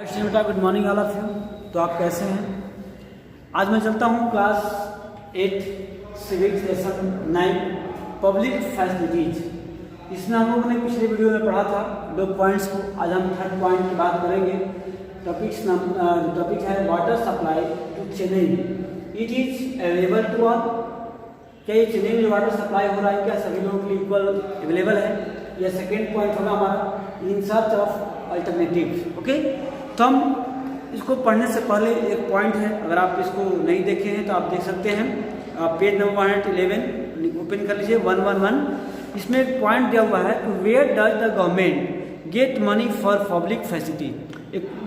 बेटा good morning all of you. तो आप कैसे हैं? आज मैं चलता हूँ class 8 civics lesson 9 public facilities. इसमें हम लोगों ने पिछले वीडियो में पढ़ा था 2 पॉइंट्स को। आज हम थर्ड पॉइंट की बात करेंगे। टॉपिक है water supply to Chennai, it is available to all. क्या ये चेन्नई में वाटर सप्लाई हो रहा है, क्या सभी लोगों के लिए इक्वल अवेलेबल है? यह सेकेंड पॉइंट होगा हमारा in search of alternative. Okay, तो हम इसको पढ़ने से पहले एक पॉइंट है, अगर आप इसको नहीं देखे हैं तो आप देख सकते हैं। पेज नंबर 111 ओपन कर लीजिए 111। इसमें एक पॉइंट दिया हुआ है, where does the government get money for public facility.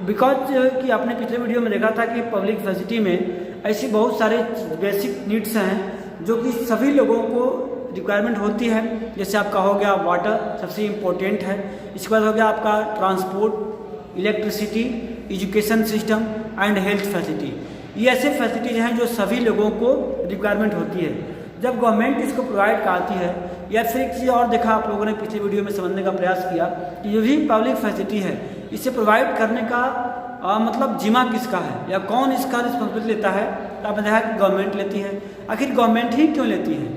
Because कि आपने पिछले वीडियो में देखा था कि पब्लिक फैसिलिटी में ऐसी बहुत सारे बेसिक नीड्स हैं जो कि सभी लोगों को रिक्वायरमेंट होती है। जैसे आपका हो गया वाटर, सबसे इम्पोर्टेंट है। इसके बाद हो गया आपका transport, electricity, education system and health facility. ये ऐसे फैसिलिटीज हैं जो सभी लोगों को रिक्वायरमेंट होती है। जब गवर्नमेंट इसको प्रोवाइड कराती है, या फिर एक चीज़ और देखा आप लोगों ने पिछले वीडियो में समझने का प्रयास किया कि जो भी पब्लिक फैसिलिटी है इसे प्रोवाइड करने का मतलब जिम्मा किसका है या कौन इसका रिस्पॉन्सिबिलिटी लेता है, तो आपने देखा कि गवर्नमेंट लेती है। आखिर गवर्नमेंट ही क्यों लेती है?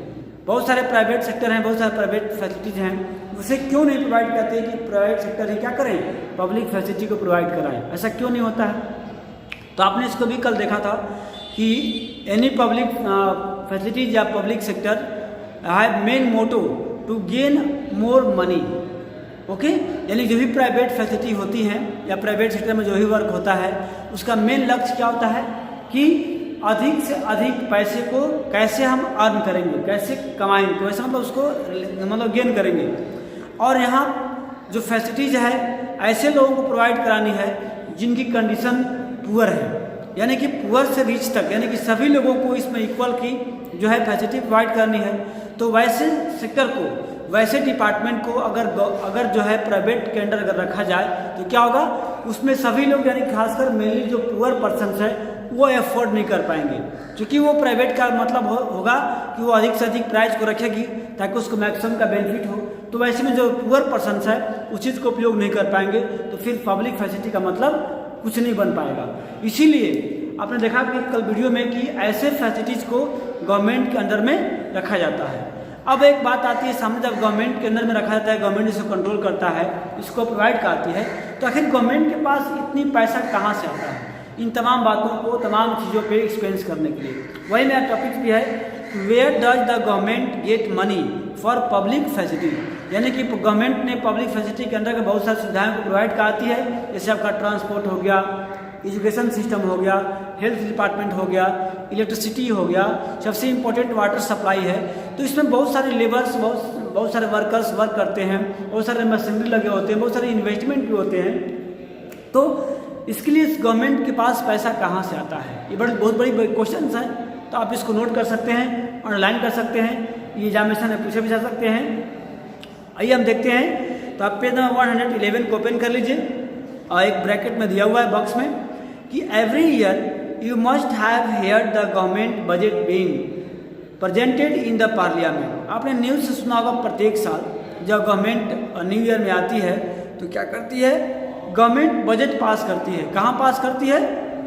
बहुत सारे प्राइवेट सेक्टर हैं, बहुत सारे प्राइवेट फैसिलिटीज़ हैं, उसे क्यों नहीं प्रोवाइड करते कि प्राइवेट सेक्टर ही क्या करें, पब्लिक फैसिलिटी को प्रोवाइड कराएं? ऐसा क्यों नहीं होता है? तो आपने इसको भी कल देखा था कि एनी पब्लिक फैसिलिटीज या public sector have main motto to gain more money. Okay, यानी जो भी प्राइवेट फैसिलिटी होती हैं या प्राइवेट सेक्टर में जो भी वर्क होता है उसका मेन लक्ष्य क्या होता है कि अधिक से अधिक पैसे को कैसे हम अर्न करेंगे, कैसे कमाएंगे, कैसे मतलब उसको गेन करेंगे। और यहाँ जो फैसिलिटीज है ऐसे लोगों को प्रोवाइड करानी है जिनकी कंडीशन पुअर है, यानी कि पुअर से रिच तक, यानी कि सभी लोगों को इसमें इक्वल की जो है फैसिलिटी प्रोवाइड करनी है। तो वैसे सेक्टर को, वैसे डिपार्टमेंट को अगर जो है प्राइवेट के अंडर अगर रखा जाए तो क्या होगा, उसमें सभी लोग यानी खासकर मेनली जो पुअर पर्सनस है वो अफोर्ड नहीं कर पाएंगे। क्योंकि वो प्राइवेट का मतलब होगा कि वो अधिक से अधिक प्राइस को रखेगी ताकि उसको मैक्सिमम का बेनिफिट हो। तो वैसे में जो पुअर पर्सनस है उस चीज़ को उपयोग नहीं कर पाएंगे, तो फिर पब्लिक फैसिलिटी का मतलब कुछ नहीं बन पाएगा। इसीलिए आपने देखा कि कल वीडियो में कि ऐसे फैसिलिटीज़ को गवर्नमेंट के अंडर में रखा जाता है। अब एक बात आती है सामने, जब गवर्नमेंट के अंदर में रखा जाता है, गवर्नमेंट इसको कंट्रोल करता है, इसको प्रोवाइड करती है, तो आखिर गवर्नमेंट के पास इतनी पैसा कहाँ से आता है? इन तमाम बातों को, तमाम चीज़ों पे एक्सपेंस करने के लिए वही मेरा टॉपिक भी है, where does the government get money for public facility. यानी कि गवर्नमेंट ने पब्लिक फैसिलिटी के अंदर के बहुत सारी सुविधाएं को प्रोवाइड कराती है। जैसे आपका ट्रांसपोर्ट हो गया, एजुकेशन सिस्टम हो गया, हेल्थ डिपार्टमेंट हो गया, इलेक्ट्रिसिटी हो गया, सबसे इम्पोर्टेंट वाटर सप्लाई है। तो इसमें बहुत सारे लेबर्स, बहुत सारे वर्कर्स वर्क करते हैं, बहुत सारे मशीनरी लगे होते हैं, बहुत सारे इन्वेस्टमेंट भी होते हैं। तो इसके लिए गवर्नमेंट के पास पैसा कहाँ से आता है, ये बहुत बड़ी क्वेश्चन है। तो आप इसको नोट कर सकते हैं, ऑनलाइन कर सकते हैं, ये एग्जामिनेशन में पूछे भी जा सकते हैं। आइए हम देखते हैं। तो आप पेज नंबर 111 को ओपन कर लीजिए और एक ब्रैकेट में दिया हुआ है बॉक्स में कि every year you must have heard the government budget being presented in the parliament. आपने न्यूज़ से सुना होगा, प्रत्येक साल जब गवर्नमेंट न्यू ईयर में आती है तो क्या करती है, गवर्नमेंट बजट पास करती है। कहाँ पास करती है?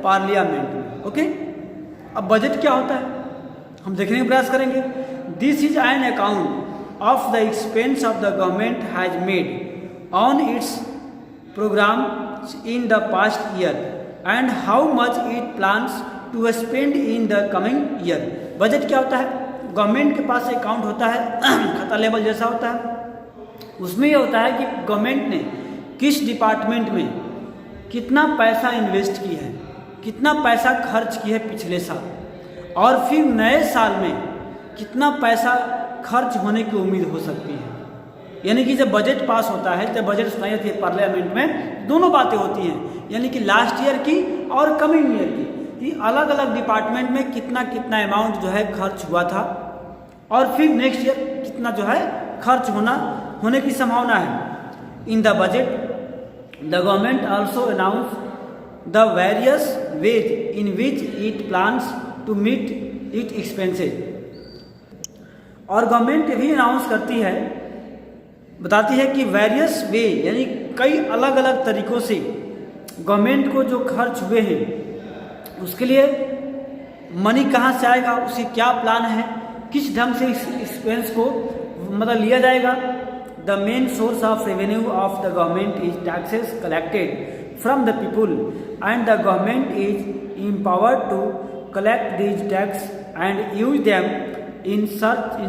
पार्लियामेंट में। ओके, अब बजट क्या होता है हम देखने का प्रयास करेंगे। This is an account of the expense of the government has made on its program in the past year and how much it plans to spend in the coming year. Budget क्या होता है? Government के पास account होता है, खाता level जैसा होता है। उसमें यह होता है कि गवर्नमेंट ने किस डिपार्टमेंट में कितना पैसा इन्वेस्ट की है, कितना पैसा खर्च की है पिछले साल, और फिर नए साल में कितना पैसा खर्च होने की उम्मीद हो सकती है। यानी कि जब बजट पास होता है, जब बजट सुनाई जाती है पार्लियामेंट में, दोनों बातें होती हैं, यानी कि लास्ट ईयर की और कमिंग ईयर की, कि अलग अलग डिपार्टमेंट में कितना कितना अमाउंट जो है खर्च हुआ था, और फिर नेक्स्ट ईयर कितना जो है खर्च होने की संभावना है। In the budget the government also announce the various ways in which it plans to meet it expenses. और गवर्नमेंट भी अनाउंस करती है, बताती है कि वेरियस वे यानी कई अलग अलग तरीकों से गवर्नमेंट को जो खर्च हुए हैं उसके लिए मनी कहाँ से आएगा, उसकी क्या प्लान है, किस ढंग से इस एक्सपेंस को मतलब लिया जाएगा। The main source of revenue of the government is taxes collected from the people and the government is empowered to collect these tax and use them in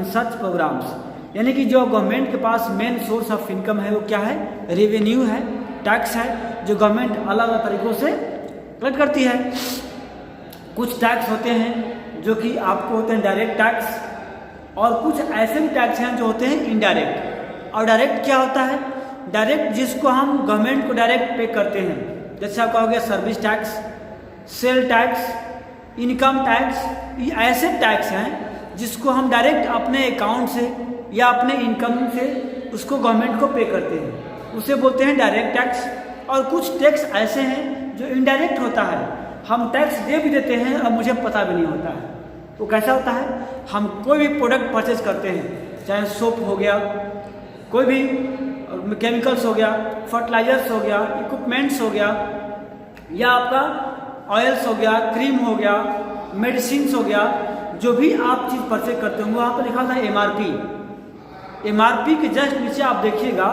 such programs। यानी कि जो गवर्नमेंट के पास main source of income है वो क्या है, revenue है, tax है, जो गवर्नमेंट अलग अलग तरीक़ों से कलेक्ट करती है। कुछ टैक्स होते हैं जो कि आपको होते हैं डायरेक्ट टैक्स, और कुछ ऐसे भी टैक्स हैं जो होते हैं इनडायरेक्ट। और डायरेक्ट क्या होता है, डायरेक्ट जिसको हम गवर्नमेंट को डायरेक्ट पे करते हैं, जैसे आपका हो गया service tax, sale tax, income tax. ये ऐसे टैक्स हैं जिसको हम डायरेक्ट अपने अकाउंट से या अपने इनकम से उसको गवर्नमेंट को पे करते हैं, उसे बोलते हैं डायरेक्ट टैक्स। और कुछ टैक्स ऐसे हैं जो इनडायरेक्ट होता है, हम टैक्स दे भी देते हैं और मुझे पता भी नहीं होता है। वो कैसा होता है, हम कोई भी प्रोडक्ट परचेज करते हैं, चाहे सोप हो गया, कोई भी केमिकल्स हो गया, फर्टिलाइजर्स हो गया, इक्विपमेंट्स हो गया, या आपका ऑयल्स हो गया, क्रीम हो गया, मेडिसिन हो गया, जो भी आप चीज़ परचेज करते होंगे वहाँ पर लिखा होता है MRP। MRP के जस्ट नीचे आप देखिएगा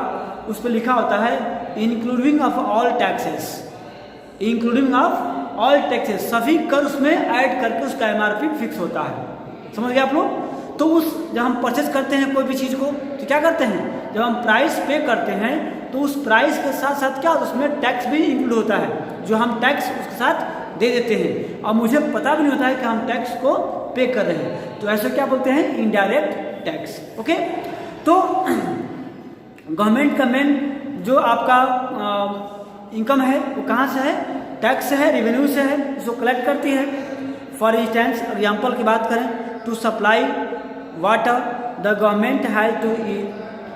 उस पर लिखा होता है including of all taxes, including of all taxes, सभी कर उसमें ऐड करके उसका MRP फिक्स होता है। समझ गए आप लोग। तो उस जब हम परचेज करते हैं कोई भी चीज़ को तो क्या करते हैं, जब हम प्राइस पे करते हैं तो उस प्राइस के साथ साथ क्या उसमें टैक्स भी इंक्लूड होता है, जो हम टैक्स उसके साथ दे देते हैं और मुझे पता भी नहीं होता है कि हम टैक्स को पे कर रहे हैं। तो ऐसे क्या बोलते हैं, इनडायरेक्ट टैक्स। ओके, तो गवर्नमेंट का मेन जो आपका इनकम है वो कहाँ से है, टैक्स से है, रेवेन्यू से है, उसको कलेक्ट करती है। फॉर इंस्टेंस एग्जाम्पल की बात करें, to supply water the government has to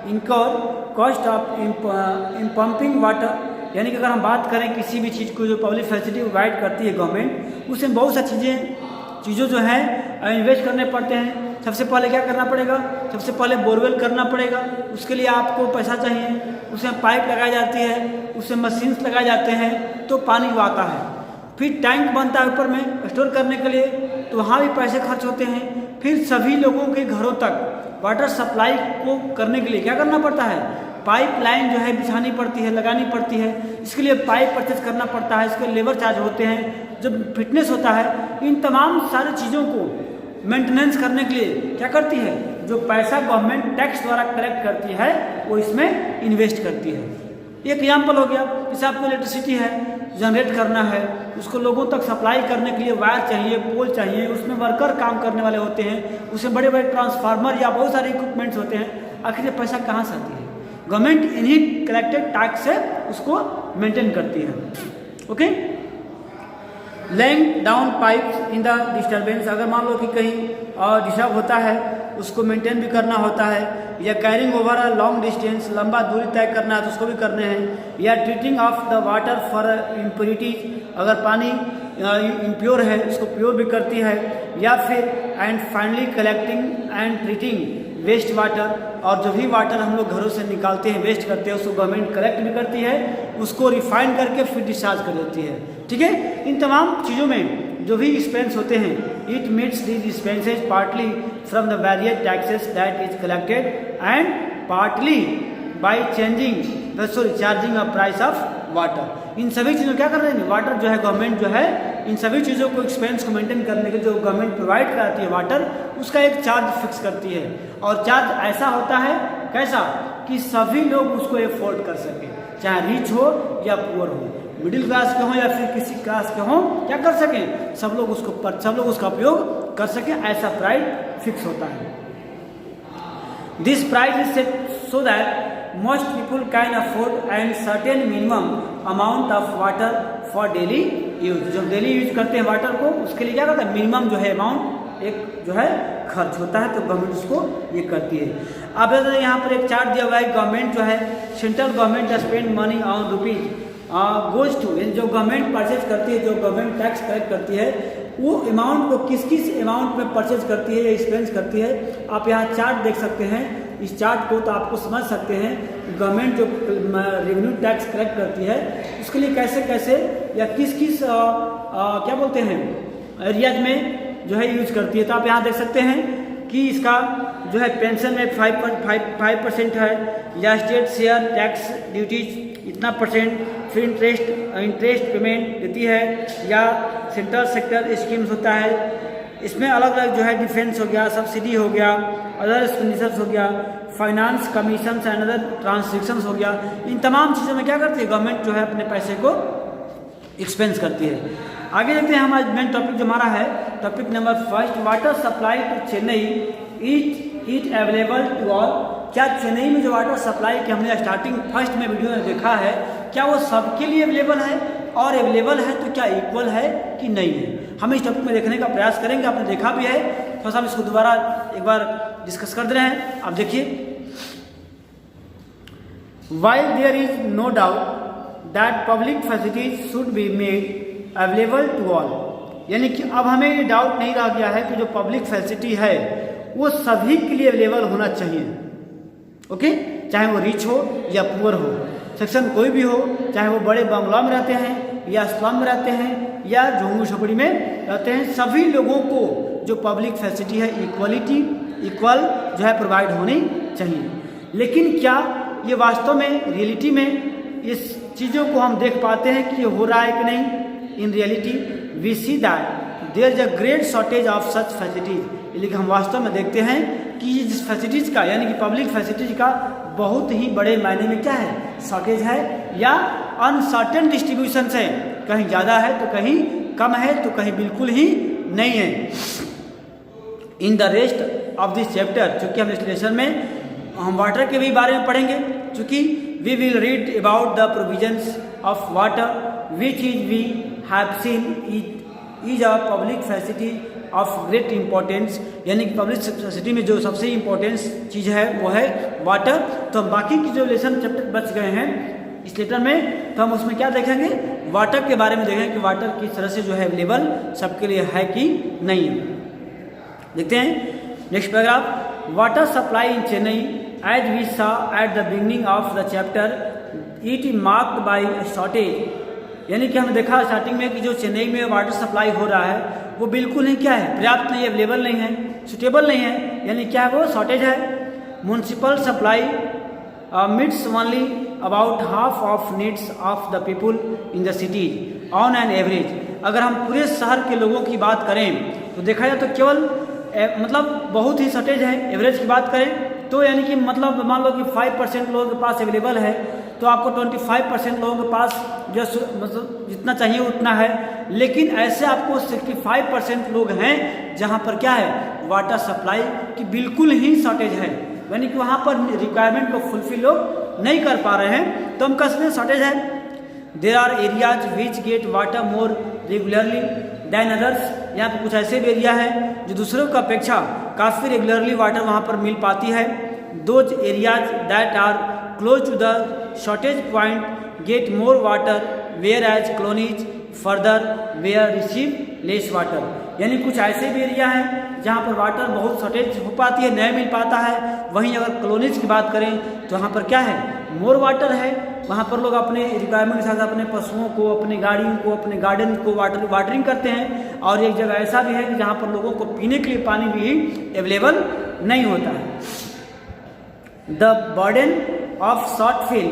incur cost of in pumping water. यानी कि अगर हम बात करें किसी भी चीज़ को जो पब्लिक फैसिलिटी प्रोवाइड करती है गवर्नमेंट, उसमें बहुत सारी चीज़ों जो है इन्वेस्ट करने पड़ते हैं। सबसे पहले क्या करना पड़ेगा, सबसे पहले बोरवेल करना पड़ेगा, उसके लिए आपको पैसा चाहिए, उसमें पाइप लगाई जाती है, उसमें मशीन्स लगाए जाते हैं तो पानी वो आता है। फिर टैंक बनता है ऊपर में स्टोर करने के लिए, तो वहाँ भी पैसे खर्च होते हैं। फिर सभी लोगों के घरों तक वाटर सप्लाई को करने के लिए क्या करना पड़ता है, पाइप लाइन जो है बिछानी पड़ती है, लगानी पड़ती है। इसके लिए पाइप परचेज करना पड़ता है, इसके लेबर चार्ज होते हैं, जब फिटनेस होता है। इन तमाम सारी चीज़ों को मेंटेनेंस करने के लिए क्या करती है, जो पैसा गवर्नमेंट टैक्स द्वारा कलेक्ट करती है वो इसमें इन्वेस्ट करती है। एक एग्जाम्पल हो गया, जैसे आपको इलेक्ट्रिसिटी है जनरेट करना है, उसको लोगों तक सप्लाई करने के लिए वायर चाहिए, पोल चाहिए, उसमें वर्कर काम करने वाले होते हैं, उसमें बड़े बड़े ट्रांसफार्मर या बहुत सारे इक्विपमेंट्स होते हैं। आखिर ये पैसा कहाँ से आती है, गवर्नमेंट इन्हीं कलेक्टेड टैक्स से उसको मेंटेन करती है। Okay, laying down pipes in the disturbance, अगर मान लो कि कहीं डिस्टर्ब होता है उसको मेंटेन भी करना होता है, या carrying over a long distance, लंबा दूरी तय करना है तो उसको भी करने हैं, या treating of the water for impurities, अगर पानी इम्प्योर है उसको प्योर भी करती है, या फिर and finally collecting and treating waste water, और जो भी वाटर हम लोग घरों से निकालते हैं, वेस्ट करते हैं, उसको गवर्नमेंट कलेक्ट भी करती है, उसको रिफाइन करके फिर डिस्चार्ज कर देती है। ठीक है, इन तमाम चीज़ों में जो भी एक्सपेंस होते हैं, it meets these expenses partly from the various taxes that is collected and partly by charging a price of water. इन सभी चीज़ों क्या कर रहे हैं, वाटर जो है गवर्नमेंट जो है इन सभी चीज़ों को एक्सपेंस को मेंटेन करने के जो गवर्नमेंट प्रोवाइड कराती है वाटर, उसका एक चार्ज फिक्स करती है। और चार्ज ऐसा होता है कैसा कि सभी लोग उसको एफोर्ड कर सकें, चाहे रिच हो या पुअर हो, मिडिल क्लास के हों या फिर किसी क्लास के हों, क्या कर सकें, सब लोग उसका उपयोग कर सकें, ऐसा प्राइस फिक्स होता है। This price is set so that most people can afford and certain minimum amount of water for daily use। जब डेली यूज करते हैं वाटर को, उसके लिए क्या करता है, मिनिमम जो है अमाउंट एक जो है खर्च होता है, तो गवर्नमेंट उसको ये करती है। अब यहाँ पर एक चार्ट दिया हुआ है, गवर्नमेंट जो है central government spend money on rupees goes to, जो गवर्नमेंट परचेज करती है, जो गवर्नमेंट टैक्स कलेक्ट करती है, वो अमाउंट को किस किस अमाउंट में परचेज करती है या एक्सपेंस करती है। आप यहाँ चार्ट देख सकते हैं, इस चार्ट को, तो आपको समझ सकते हैं गवर्नमेंट जो रेवेन्यू टैक्स कलेक्ट करती है उसके लिए कैसे कैसे या किस किस क्या बोलते हैं एरियाज में जो है यूज करती है। तो आप यहाँ देख सकते हैं कि इसका जो है पेंशन में 5% है, या स्टेट शेयर टैक्स ड्यूटीज इतना परसेंट, फिर इंटरेस्ट पेमेंट देती है, या सेंट्रल सेक्टर स्कीम्स होता है, इसमें अलग अलग जो है डिफेंस हो गया, सब्सिडी हो गया, अदर एक्सपेंडिचर्स हो गया, finance commission and other transactions हो गया। इन तमाम चीज़ों में क्या करती है गवर्नमेंट जो है अपने पैसे को एक्सपेंस करती है। आगे देखते हैं हमारा मेन टॉपिक जो हमारा है, topic number 1, water supply to Chennai it available to all. क्या चेन्नई में जो वाटर सप्लाई की हमने स्टार्टिंग फर्स्ट में वीडियो में देखा है, क्या वो सबके लिए अवेलेबल है, और अवेलेबल है तो क्या इक्वल है कि नहीं है, हम इस टॉपिक में देखने का प्रयास करेंगे। आपने देखा भी है, थोड़ा सा हम इसको दोबारा एक बार डिस्कस कर दे रहे हैं। आप देखिए, while there is no doubt that public facilities should be made available to all, यानी कि अब हमें ये डाउट नहीं रह गया है कि जो पब्लिक फैसिलिटी है वो सभी के लिए अवेलेबल होना चाहिए। ओके, चाहे वो रिच हो या पुअर हो, सेक्शन कोई भी हो, चाहे वो बड़े बंगला में रहते हैं या स्लम में रहते हैं या झोंगू झोपड़ी में रहते हैं, सभी लोगों को जो पब्लिक फैसिलिटी है इक्वल जो है प्रोवाइड होनी चाहिए। लेकिन क्या ये वास्तव में रियलिटी में इस चीज़ों को हम देख पाते हैं कि ये हो रहा है कि नहीं? In reality we see that there is a great shortage of such facilities. लेकिन हम वास्तव में देखते हैं कि जिस फैसिलिटीज़ का यानी कि पब्लिक फैसिलिटीज का बहुत ही बड़े मायने में क्या है, शॉर्टेज है, या अनसर्टेन डिस्ट्रीब्यूशन है, कहीं ज़्यादा है तो कहीं कम है तो कहीं बिल्कुल ही नहीं है। In the rest of this chapter, चूँकि हम इस लेसन में हम वाटर के भी बारे में पढ़ेंगे, चूँकि we will read about the provisions of water which is we have seen it is a public facility of great importance, यानी कि पब्लिक फैसिलिटी में जो सबसे इम्पोर्टेंस चीज़ है वो है वाटर। तो हम बाकी की जो लेसन चैप्टर बच गए हैं इस लेटर में, तो हम उसमें क्या देखेंगे, वाटर के बारे में देखेंगे कि वाटर किस तरह से जो है अवेलेबल सबके लिए है कि नहीं है। देखते हैं next paragraph, water supply in Chennai as we saw at the beginning of the chapter it is marked by shortage, यानी कि हमने देखा स्टार्टिंग में कि जो चेन्नई में वाटर सप्लाई हो रहा है वो बिल्कुल नहीं क्या है, पर्याप्त नहीं, अवेलेबल नहीं है, सुटेबल नहीं है, यानी क्या है वो शॉर्टेज है। Municipal supply meets only about half of needs of the people in the city on an average. अगर हम पूरे शहर के लोगों की बात करें तो देखा जाए तो केवल मतलब बहुत ही शॉर्टेज है। एवरेज की बात करें तो यानी कि मतलब मान लो कि 5% लोगों के पास अवेलेबल है, तो आपको 25% लोगों के पास जो मतलब जितना चाहिए उतना है। लेकिन ऐसे आपको 65% लोग हैं जहां पर क्या है, वाटर सप्लाई की बिल्कुल ही शॉर्टेज है, यानी कि वहां पर रिक्वायरमेंट को फुलफिल लोग नहीं कर पा रहे हैं, तो हम कह सकते हैं शॉर्टेज है। There are areas which get water more regularly than others, यहाँ पर कुछ ऐसे भी एरिया है जो दूसरों की अपेक्षा काफ़ी रेगुलरली वाटर वहाँ पर मिल पाती है। Those areas that are close to the shortage point get more water whereas colonies further away receive less water, यानी कुछ ऐसे भी एरिया हैं जहाँ पर वाटर बहुत शॉर्टेज हो पाती है, नहीं मिल पाता है। वहीं अगर कॉलोनीज की बात करें तो वहाँ पर क्या है, मोर वाटर है, वहाँ पर लोग अपने रिक्वायरमेंट के साथ अपने पशुओं को, अपने गाड़ियों को, अपने गार्डन को वाटरिंग करते हैं। और एक जगह ऐसा भी है कि जहाँ पर लोगों को पीने के लिए पानी भी अवेलेबल नहीं होता है। The burden of shortfall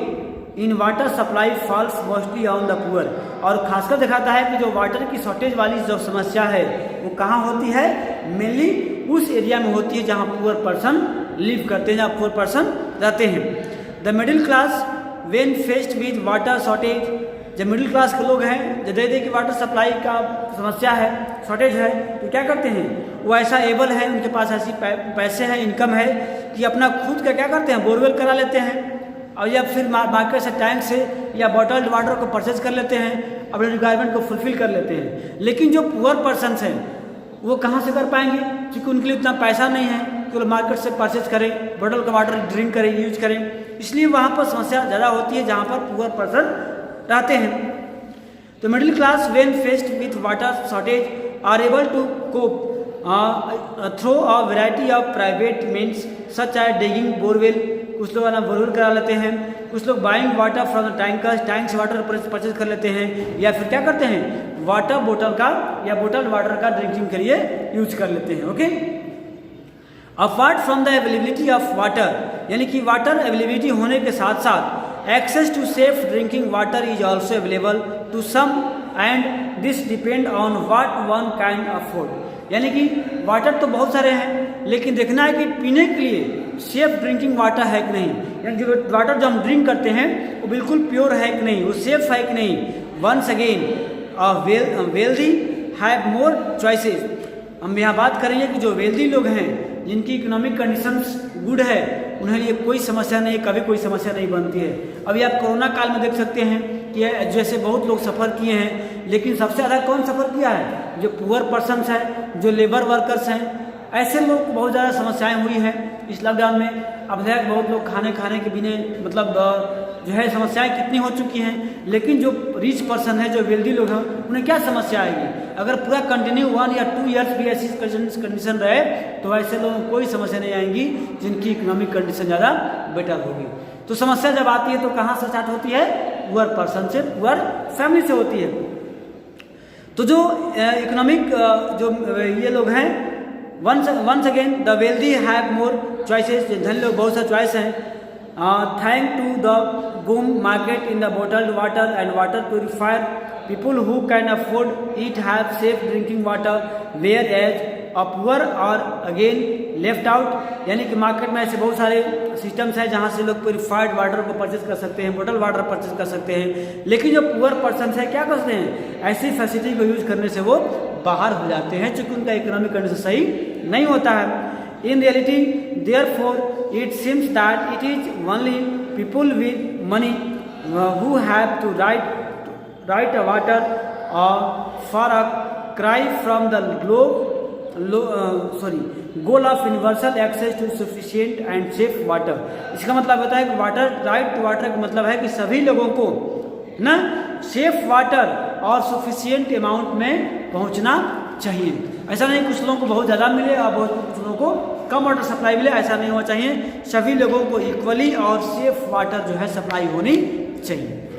in water supply falls mostly on the poor, और खासकर दिखाता है कि जो वाटर की शॉर्टेज वाली जो समस्या है वो कहाँ होती है, मेनली उस एरिया में होती है जहाँ पुअर पर्सन लिव करते हैं, जहाँ पुअर पर्सन रहते हैं। The middle class when faced with water shortage, जब मिडिल क्लास के लोग हैं जो दे कि वाटर सप्लाई का समस्या है, शॉर्टेज है, तो क्या करते हैं, वो ऐसा एबल है, उनके पास ऐसी पैसे हैं, इनकम है कि अपना खुद का क्या करते हैं, बोरवेल करा लेते हैं, और या फिर मार्केट से टैंक से या बॉटल्ड वाटर को परचेज कर लेते हैं, अपने रिक्वायरमेंट को फुलफिल कर लेते हैं। लेकिन जो पुअर पर्सनस हैं वो कहाँ से कर पाएंगे, क्योंकि उनके लिए उतना पैसा नहीं है कि वो मार्केट से परचेज करें, बॉटल का वाटर ड्रिंक करें, यूज करें, इसलिए वहाँ पर समस्या ज़्यादा होती है जहाँ पर पुअर पर्सन रहते हैं। तो middle class when faced with water shortage are able to cope through a variety of private means such है डिगिंग बोरवेल, कुछ लोग है ना बोरवेल करा लेते हैं, कुछ लोग buying water from the tank से वाटर परचेज कर लेते हैं, या फिर क्या करते हैं वाटर बोतल का या बोतल वाटर का ड्रिंकिंग के लिए यूज कर लेते हैं। Okay, apart from the availability of water, यानी कि वाटर अवेलेबिलिटी होने के साथ साथ access to safe drinking water is also available to some and this depend on what one can afford. यानी कि वाटर तो बहुत सारे हैं, लेकिन देखना है कि पीने के लिए सेफ ड्रिंकिंग वाटर है कि नहीं, यानी जो वाटर जो हम ड्रिंक करते हैं वो बिल्कुल प्योर है कि नहीं, वो सेफ है कि नहीं। Once again wealthy have more choices. हम यहाँ बात करेंगे कि जो वेल्दी लोग हैं, जिनकी इकोनॉमिक कंडीशंस गुड है, उन्हें लिए कोई समस्या नहीं, कभी कोई समस्या नहीं बनती है। अभी आप कोरोना काल में देख सकते हैं कि जैसे बहुत लोग सफ़र किए हैं, लेकिन सबसे ज़्यादा कौन सफ़र किया है, जो पुअर पर्सनस हैं, जो लेबर वर्कर्स हैं, ऐसे लोग को बहुत ज़्यादा समस्याएं हुई हैं इस लॉकडाउन में। अब देखा बहुत लोग खाने के बिना मतलब जो है समस्याएं कितनी हो चुकी हैं, लेकिन जो रिच पर्सन है, जो वेल्दी लोग हैं, उन्हें क्या समस्या आएगी। अगर पूरा कंटिन्यू 1 या 2 ईयर्स भी ऐसी कंडीशन रहे तो ऐसे लोगों को कोई समस्या नहीं आएंगी जिनकी इकोनॉमिक कंडीशन ज़्यादा बेटर होगी। तो समस्या जब आती है तो कहाँ से स्टार्ट होती है, पुअर पर्सन से, पुअर फैमिली से होती है। तो जो इकोनॉमिक जो ये लोग हैं, once again the wealthy have more choices, धनी लोग बहुत सा चॉइस हैं। Thank to the boom market in the bottled water and water purifier, people who can afford it have safe drinking water, whereas a poor are again left out. यानी कि market में ऐसे बहुत सारे systems हैं जहाँ से लोग प्योरीफाइड वाटर को परचेज कर सकते हैं, बॉटल वाटर परचेज कर सकते हैं, लेकिन जो पुअर पर्सन है क्या करते हैं, ऐसी फैसिलिटी को यूज करने से वो बाहर हो जाते हैं, चूंकि उनका इकोनॉमिक कंडीशन सही नहीं होता है। In reality, therefore, it seems that it is only people with money who have to write a water for a cry from the goal of universal access to sufficient and safe water। इसका मतलब होता है कि right to water का मतलब है कि सभी लोगों को ना सेफ वाटर और सफिशिएंट अमाउंट में पहुंचना चाहिए। ऐसा नहीं कुछ लोगों को बहुत ज़्यादा मिले और कुछ लोगों को कम वाटर सप्लाई मिले, ऐसा नहीं होना चाहिए। सभी लोगों को इक्वली और सेफ वाटर जो है सप्लाई होनी चाहिए।